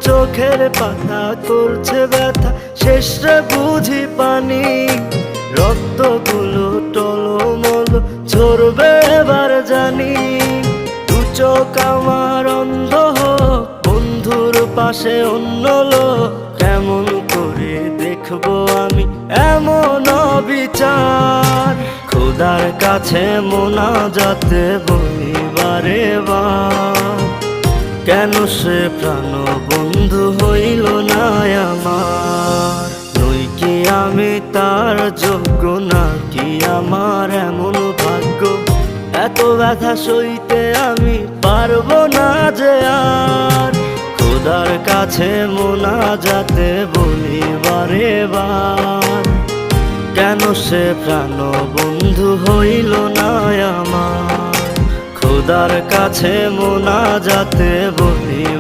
চোখের পাতা করছে ব্যথা, শেষে বুঝি পানি। রক্তগুলো টলমল ঝরবে এবার জানি। দু চোখ আমার অন্ধ হোক, বন্ধুর পাশে অন্য লোক, কেমন করে দেখবো আমি এমন অবিচার। খোদার কাছে মোনাজাতে বলি বারে বার, কেন সে প্রাণ বন্ধু হইল না আমার। নই কি আমি তার যোগ্য, নাকি আমার এমন ভাগ্য, এত ব্যথা সইতে আমি পারবো না যে আর। খোদার কাছে মোনাজাতে বলি বারে বার, কেন সে প্রাণ বন্ধু হইল না আমার। খোদার কাছে মোনাজাতে বলি